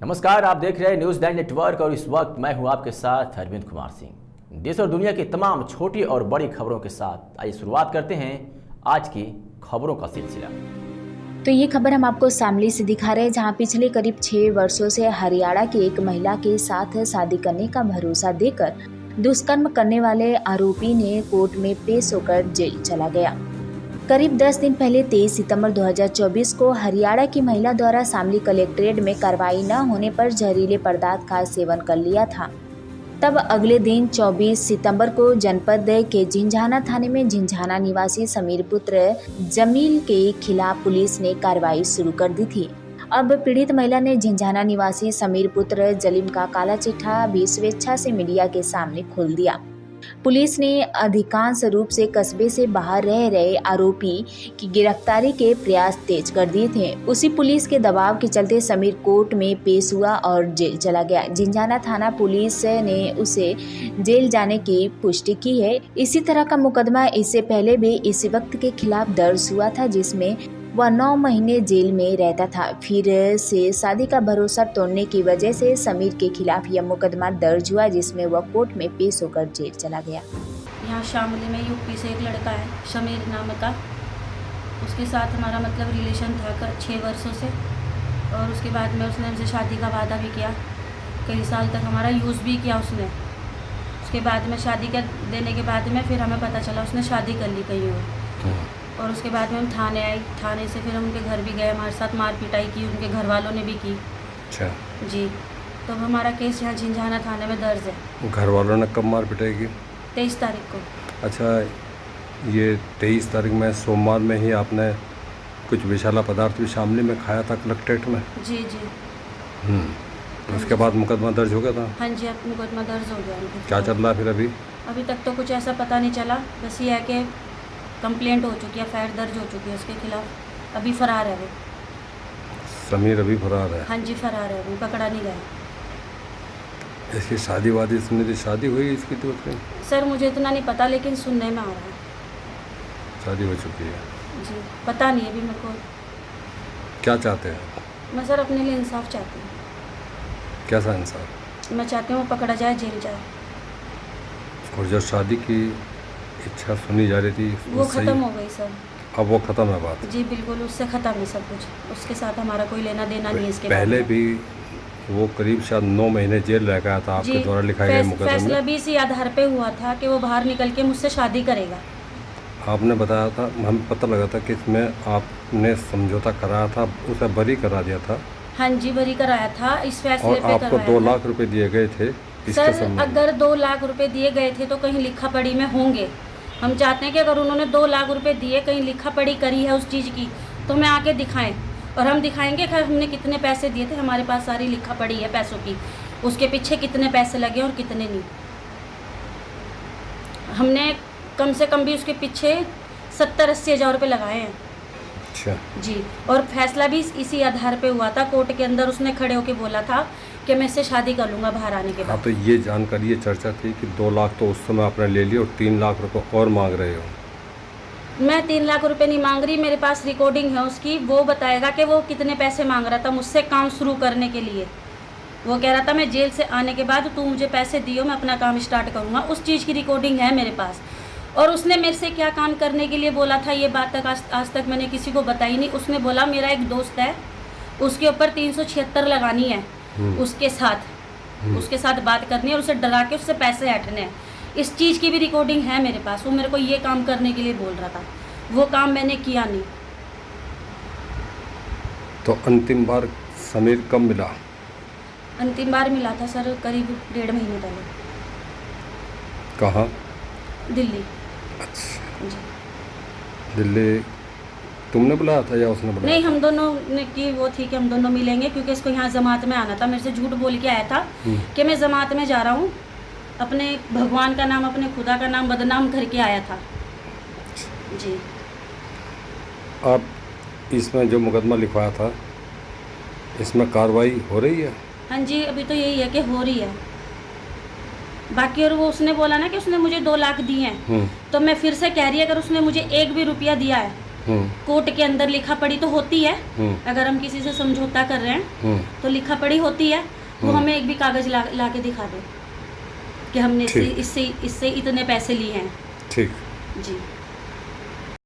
नमस्कार, आप देख रहे हैं न्यूज़ 9 नेटवर्क और इस वक्त मैं हूं आपके साथ अरविंद कुमार सिंह। देश और दुनिया की तमाम छोटी और बड़ी खबरों के साथ आइए शुरुआत करते हैं आज की खबरों का सिलसिला। तो ये खबर हम आपको शामली से दिखा रहे हैं, जहां पिछले करीब 6 वर्षों से हरियाणा की एक महिला के साथ शादी करने का भरोसा देकर दुष्कर्म करने वाले आरोपी ने कोर्ट में पेश होकर जेल चला गया। करीब 10 दिन पहले 23 सितंबर 2024 को हरियाणा की महिला द्वारा शामली कलेक्ट्रेट में कार्रवाई न होने पर जहरीले पदार्थ का सेवन कर लिया था। तब अगले दिन 24 सितंबर को जनपद के झिंझाना थाने में झिंझाना निवासी समीर पुत्र जमील के खिलाफ पुलिस ने कार्रवाई शुरू कर दी थी। अब पीड़ित महिला ने झिंझाना निवासी समीर पुत्र जलीम का काला चिट्ठा भी स्वेच्छा से मीडिया के सामने खोल दिया। पुलिस ने अधिकांश रूप से कस्बे से बाहर रह रहे आरोपी की गिरफ्तारी के प्रयास तेज कर दिए थे। उसी पुलिस के दबाव के चलते समीर कोर्ट में पेश हुआ और जेल चला गया। झिंझाना थाना पुलिस ने उसे जेल जाने की पुष्टि की है। इसी तरह का मुकदमा इससे पहले भी इसी वक्त के खिलाफ दर्ज हुआ था, जिसमें वह 9 महीने जेल में रहता था। फिर से शादी का भरोसा तोड़ने की वजह से समीर के खिलाफ यह मुकदमा दर्ज हुआ, जिसमें वह कोर्ट में पेश होकर जेल चला गया। यहाँ शामली में यूपी से एक लड़का है समीर नाम का, उसके साथ हमारा मतलब रिलेशन था 6 वर्षों से, और उसके बाद में उसने हमसे शादी का वादा भी किया। कई साल तक हमारा यूज़ भी किया उसने। उसके बाद में शादी के देने के बाद में फिर हमें पता चला उसने शादी कर ली कहीं और उसके बाद में हम थाने आए। थाने से फिर हम उनके घर भी गए, हमारे साथ मार पिटाई की, उनके घर वालों ने भी की। अच्छा जी, तो हमारा केस यहाँ झिंझाना थाने में दर्ज है। घर वालों ने कब मार पिटाई की? 23 तारीख को। अच्छा, ये 23 तारीख में सोमवार में ही आपने कुछ विषैला पदार्थ भी शामली में खाया था कलेक्ट्रेट में? जी जी। उसके बाद मुकदमा दर्ज हो गया था? हाँ जी, अब मुकदमा दर्ज हो गया। क्या चल रहा है फिर अभी? अभी तक तो कुछ ऐसा पता नहीं चला, बस ये है कि कंप्लेंट हो चुकी है, FIR दर्ज हो चुकी है उसके खिलाफ। अभी फरार है वो। समीर अभी फरार है? हाँ जी, फरार है, अभी पकड़ा नहीं गया। इसकी शादी वादी सुनी, शादी हुई इसकी? तो सर मुझे इतना नहीं पता, लेकिन सुनने में आ रहा है शादी हो चुकी है। जी, पता नहीं अभी मेरे को। क्या चाहते हैं? मैं सर अपने लिए इंसाफ चाहती हूँ। कैसा इंसाफ? मैं चाहती हूँ वो पकड़ा जाए, जेल जाए। और जो शादी की इच्छा सुनी जा रही थी वो ख़त्म हो गई सर। अब वो ख़त्म है बात? जी बिल्कुल, उससे ख़त्म है सब कुछ। उसके साथ हमारा कोई लेना देना नहीं है। इसके पहले भी वो करीब शायद 9 महीने जेल रह गया था आपके द्वारा लिखाए गए मुकदमे में। फैसला भी इसी आधार पे हुआ था कि वो बाहर निकल के मुझसे शादी करेगा। आपने बताया था, हमें पता लगा था कि इसमें आपने समझौता कराया था, उसे बरी करा दिया था। हाँ जी, बरी कराया था इस फैसले पे। आपको 2 लाख रुपए दिए गए थे सर। अगर 2 लाख रुपए दिए गए थे तो कहीं लिखा पढ़ी में होंगे। हम चाहते हैं कि अगर उन्होंने 2 लाख रुपए दिए, कहीं लिखा पढ़ी करी है उस चीज़ की, तो हमें आके दिखाएं और हम दिखाएंगे कि हमने कितने पैसे दिए थे। हमारे पास सारी लिखा पढ़ी है पैसों की, उसके पीछे कितने पैसे लगे और कितने नहीं। हमने कम से कम भी उसके पीछे 70-80 हज़ार रुपये लगाए हैं। अच्छा जी, और फैसला भी इसी आधार पे हुआ था। कोर्ट के अंदर उसने खड़े होकर बोला था कि मैं इससे शादी कर लूँगा बाहर आने के बाद। हाँ, तो ये जानकारी, ये चर्चा थी कि 2 लाख तो उस समय आपने ले लिए और 3 लाख रुपए और मांग रहे हो। मैं 3 लाख रुपए नहीं मांग रही, मेरे पास रिकॉर्डिंग है उसकी। वो बताएगा कि वो कितने पैसे मांग रहा था मुझसे काम शुरू करने के लिए। वो कह रहा था मैं जेल से आने के बाद तू मुझे पैसे दियो, मैं अपना काम स्टार्ट करूँगा। उस चीज़ की रिकॉर्डिंग है मेरे पास। और उसने मेरे से क्या काम करने के लिए बोला था, ये बात तक आज तक मैंने किसी को बताई नहीं। उसने बोला मेरा एक दोस्त है, उसके ऊपर 376 लगानी है, उसके साथ बात करनी है और उसे डरा के उससे पैसे हटने हैं। इस चीज़ की भी रिकॉर्डिंग है मेरे पास। वो मेरे को ये काम करने के लिए बोल रहा था, वो काम मैंने किया नहीं। तो अंतिम बार समीर कब मिला? अंतिम बार मिला था सर करीब 1.5 महीने पहले। कहाँ? दिल्ली। अच्छा जी। दिल्ली तुमने बुलाया था या उसने बुलाया? नहीं, हम दोनों ने की वो थी कि हम दोनों मिलेंगे, क्योंकि इसको यहाँ जमात में आना था। मेरे से झूठ बोल के आया था कि मैं जमात में जा रहा हूँ। अपने भगवान का नाम, अपने खुदा का नाम बदनाम करके आया था। जी। आप इसमें जो मुकदमा लिखवाया था, इसमें कार्रवाई हो रही है? हाँ जी, अभी तो यही है कि हो रही है। बाकी और वो उसने बोला ना कि उसने मुझे 2 लाख दिए हैं, तो मैं फिर से कह रही है अगर उसने मुझे 1 भी रुपया दिया है कोर्ट के अंदर लिखा पढ़ी तो होती है। अगर हम किसी से समझौता कर रहे हैं तो लिखा पढ़ी होती है। वो हमें एक भी कागज ला के दिखा दे कि हमने इससे इतने पैसे लिए हैं। ठीक जी।